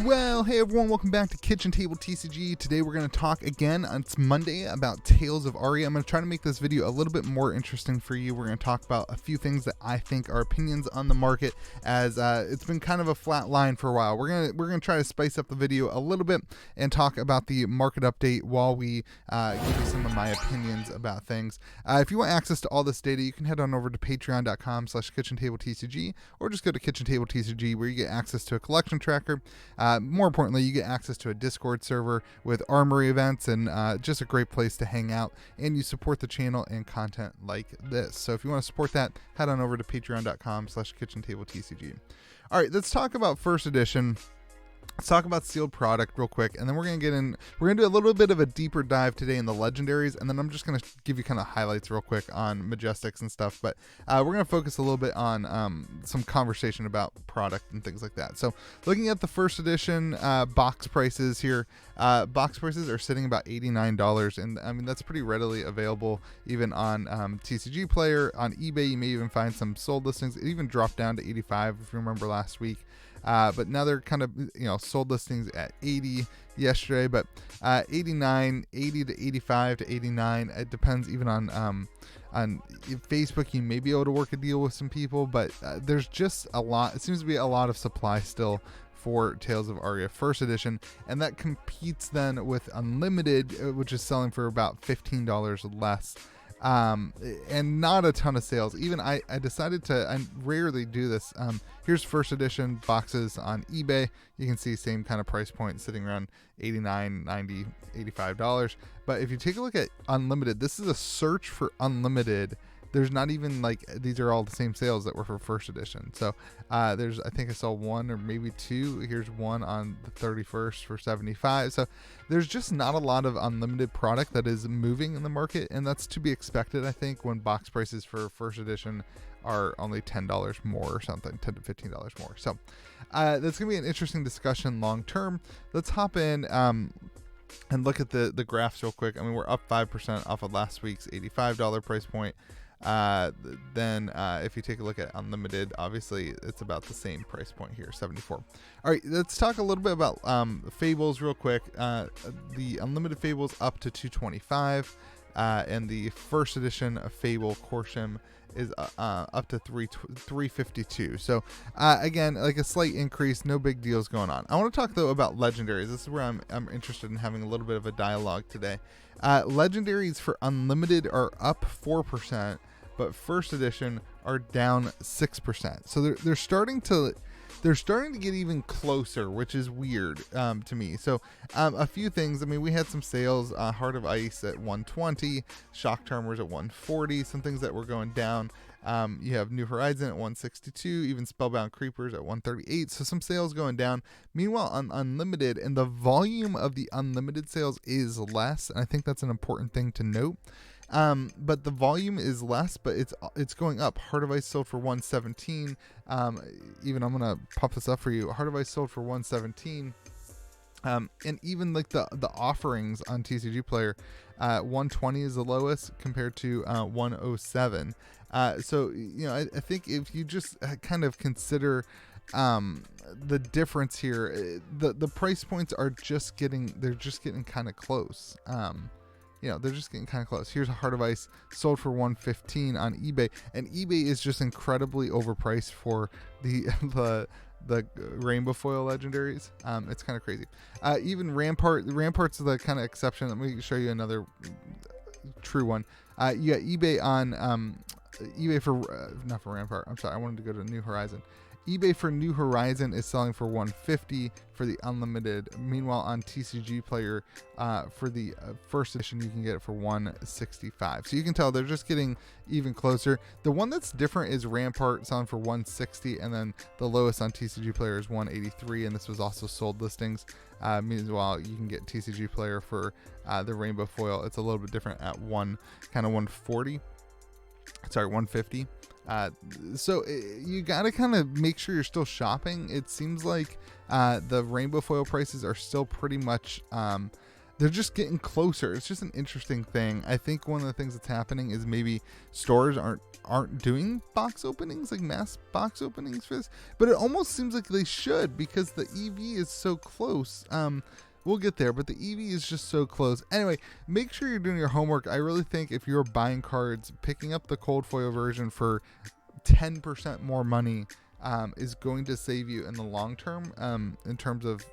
Well, hey everyone, welcome back to Kitchen Table TCG. Today we're going to talk again, it's Monday, about Tales of Aria. I'm going to try to make this video a little bit more interesting for you. We're going to talk about a few things that I think are opinions on the market, as it's been kind of a flat line for a while. We're going to try to spice up the video a little bit and talk about the market update while we give you some of my opinions about things. If you want access to all this data, you can head on over to patreon.com/KitchenTableTCG, or just go to KitchenTableTCG, where you get access to a collection tracker. More importantly, you get access to a Discord server with armory events and just a great place to hang out, and you support the channel and content like this. So if you want to support that, head on over to patreon.com/KitchenTableTCG. All right, let's talk about first edition. Let's talk about sealed product real quick, and then we're going to do a little bit of a deeper dive today in the legendaries, and then I'm just going to give you kind of highlights real quick on Majestics and stuff, but we're going to focus a little bit on some conversation about product and things like that. So looking at the first edition box prices here, box prices are sitting about $89, and I mean that's pretty readily available even on TCG Player. On eBay you may even find some sold listings. It even dropped down to 85 if you remember last week. But now they're kind of, sold listings at 80 yesterday, but 89, 80 to 85 to 89. It depends even on Facebook. You may be able to work a deal with some people, but there's just a lot. It seems to be a lot of supply still for Tales of Aria First Edition, and that competes then with Unlimited, which is selling for about $15 less. And not a ton of sales. Even I decided to, I rarely do this. Here's first edition boxes on eBay. You can see same kind of price point sitting around $89, $90, $85. But if you take a look at Unlimited, this is a search for Unlimited. There's not even these are all the same sales that were for first edition. So I think I saw one or maybe two. Here's one on the 31st for $75. So there's just not a lot of Unlimited product that is moving in the market, and that's to be expected, I think, when box prices for first edition are only $10 more or something, $10 to $15 more. So that's gonna be an interesting discussion long term. Let's hop in and look at the graphs real quick. I mean, we're up 5% off of last week's $85 price point. Then if you take a look at Unlimited, obviously it's about the same price point here, 74. All right, let's talk a little bit about Fables real quick. The Unlimited Fables up to 225, and the first edition of Fable Corsham is up to 352. So again, like a slight increase, no big deals going on. I want to talk though about legendaries. This is where I'm interested in having a little bit of a dialogue today. Legendaries for Unlimited are up 4%, but first edition are down 6%. So they're starting to get even closer, which is weird to me. So a few things. I mean, we had some sales, Heart of Ice at 120, Shock Charmers at 140, some things that were going down. You have New Horizon at 162, even Spellbound Creepers at 138. So some sales going down. Meanwhile, on Unlimited, and the volume of the Unlimited sales is less, and I think that's an important thing to note. But the volume is less, but it's going up. Heart of Ice sold for 117. Even I'm gonna pop this up for you. Heart of Ice sold for 117. And even like the offerings on TCG Player, 120 is the lowest compared to 107. So I think if you just kind of consider the difference here, the price points are just getting kind of close. They're just getting kind of close. Here's a Heart of Ice sold for 115 on eBay, and eBay is just incredibly overpriced for the rainbow foil legendaries. It's kind of crazy. Even Rampart's the kind of exception. Let me show you another true one. You got eBay on eBay for not for Rampart. I'm sorry, I wanted to go to New Horizon. eBay for New Horizon is selling for 150 for the Unlimited. Meanwhile, on TCG Player, for the first edition, you can get it for 165. So you can tell they're just getting even closer. The one that's different is Rampart, selling for 160, and then the lowest on TCG Player is 183, and this was also sold listings. Meanwhile, you can get TCG Player for the Rainbow Foil. It's a little bit different at 150. So you got to kind of make sure you're still shopping. It seems like the rainbow foil prices are still pretty much they're just getting closer. It's just an interesting thing. I think one of the things that's happening is maybe stores aren't doing box openings, like mass box openings for this, but it almost seems like they should, because the EV is so close. We'll get there, but the EV is just so close. Anyway, make sure you're doing your homework. I really think if you're buying cards, picking up the cold foil version for 10% more money is going to save you in the long term, in terms of,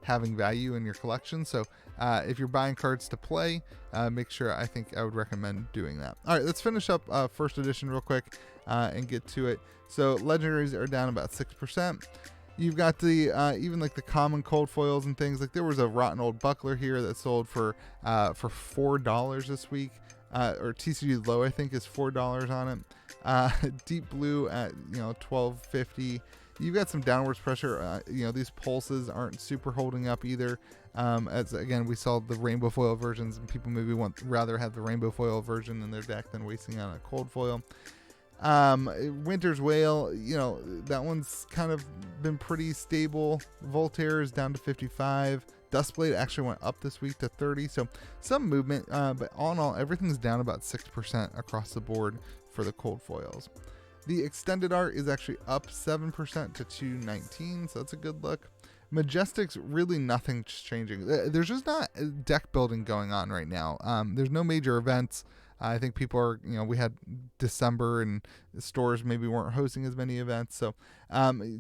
having value in your collection. So if you're buying cards to play, make sure, I think I would recommend doing that. All right, let's finish up first edition real quick and get to it. So legendaries are down about 6%. You've got the even like the common cold foils and things. Like there was a rotten old buckler here that sold for $4 this week, or TCG low I think is $4 on it. Deep blue at $12.50. You've got some downwards pressure. These pulses aren't super holding up either. As again, we saw the rainbow foil versions, and people maybe rather have the rainbow foil version in their deck than wasting on a cold foil. Winter's Whale, that one's kind of been pretty stable. Voltaire is down to 55. Dustblade actually went up this week to 30, so some movement, but all in all, everything's down about 6% across the board for the cold foils. The extended art is actually up 7% to 219, so that's a good look. Majestics, really nothing's changing. There's just not deck building going on right now. There's no major events. I think people are, we had December and stores maybe weren't hosting as many events. So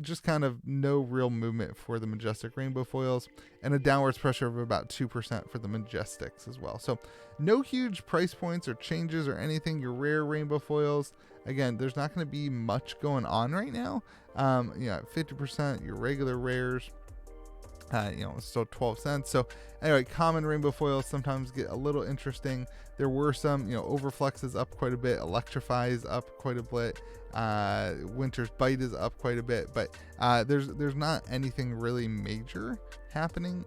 just kind of no real movement for the Majestic Rainbow Foils, and a downwards pressure of about 2% for the Majestics as well. So no huge price points or changes or anything. Your rare Rainbow Foils, again, there's not going to be much going on right now. 50%, your regular rares, still 12 cents. So anyway, common rainbow foils sometimes get a little interesting. There were some, Overflex is up quite a bit. Electrify is up quite a bit. Winter's Bite is up quite a bit, but there's not anything really major happening.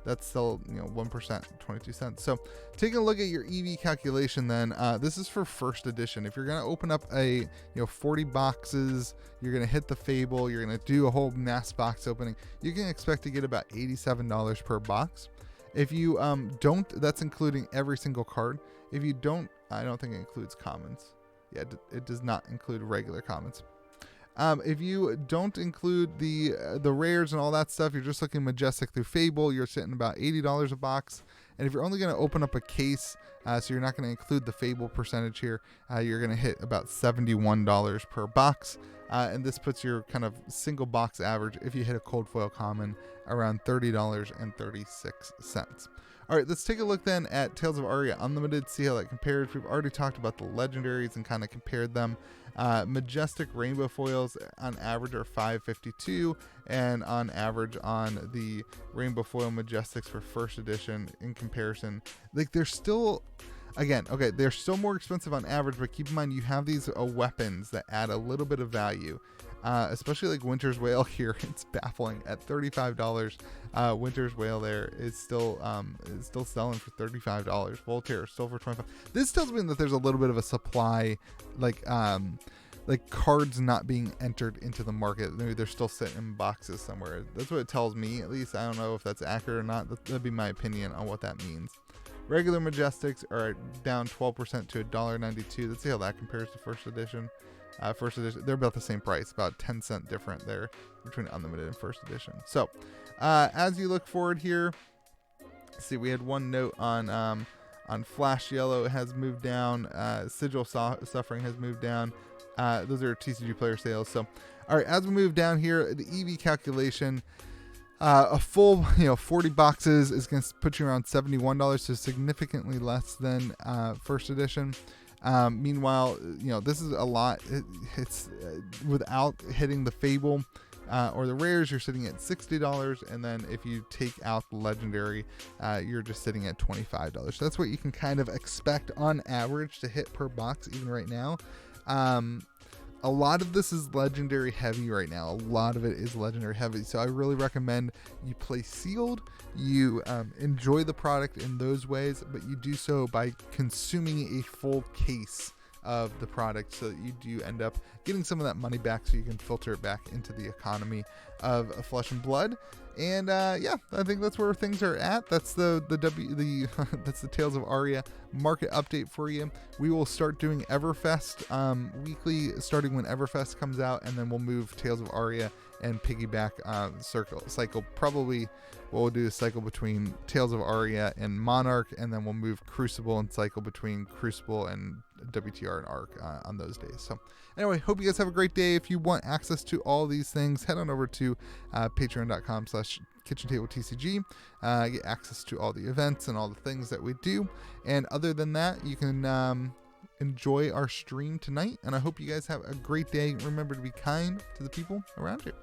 That's still 1%, 22 cents. So taking a look at your EV calculation, then this is for first edition. If you're going to open up a 40 boxes, you're going to hit the Fable, you're going to do a whole mass box opening, you can expect to get about $87 per box. If you don't, that's including every single card. If you don't, I don't think it includes commons. Yeah, it does not include regular commons. If you don't include the rares and all that stuff, you're just looking Majestic through Fable, you're sitting about $80 a box. And if you're only going to open up a case, so you're not going to include the Fable percentage here, you're going to hit about $71 per box. And this puts your kind of single box average, if you hit a cold foil common, around $30.36. All right, let's take a look then at Tales of Aria Unlimited, see how that compares. We've already talked about the legendaries and kind of compared them. Majestic Rainbow Foils on average are $5.52, and on average on the Rainbow Foil Majestics for first edition in comparison, like they're still, again, okay, they're still more expensive on average, but keep in mind you have these weapons that add a little bit of value. Especially like Winter's Whale here, it's baffling at $35. Winter's Whale there is still selling for $35. Voltaire is still for $25. This tells me that there's a little bit of a supply, like cards not being entered into the market. Maybe they're still sitting in boxes somewhere. That's what it tells me, at least. I don't know if that's accurate or not. That'd be my opinion on what that means. Regular Majestics are down 12% to $1.92. Let's see how that compares to first edition. First edition, they're about the same price, about 10 cent different there between Unlimited and first edition. So as you look forward here, see, we had one note on Flash Yellow has moved down. Sigil Suffering has moved down. Those are TCG player sales. So all right, as we move down here, the EV calculation, a full 40 boxes is going to put you around $71, so significantly less than first edition. Meanwhile, this is a lot. It's without hitting the Fable or the rares, you're sitting at $60, and then if you take out the legendary, you're just sitting at $25. So that's what you can kind of expect on average to hit per box, even right now. A lot of this is legendary heavy right now. A lot of it is legendary heavy. So I really recommend you play sealed. You enjoy the product in those ways, but you do so by consuming a full case of the product, so that you do end up getting some of that money back, so you can filter it back into the economy of Flesh and Blood. And yeah, I think that's where things are at. That's the that's the Tales of Aria market update for you. We will start doing Everfest weekly, starting when Everfest comes out, and then we'll move Tales of Aria and piggyback cycle. Probably we'll do a cycle between Tales of Aria and Monarch, and then we'll move Crucible and cycle between Crucible and WTR and Arc on those days. So anyway, hope you guys have a great day. If you want access to all these things, head on over to patreon.com/KitchenTableTCG. Get access to all the events and all the things that we do. And other than that, you can enjoy our stream tonight. And I hope you guys have a great day. Remember to be kind to the people around you.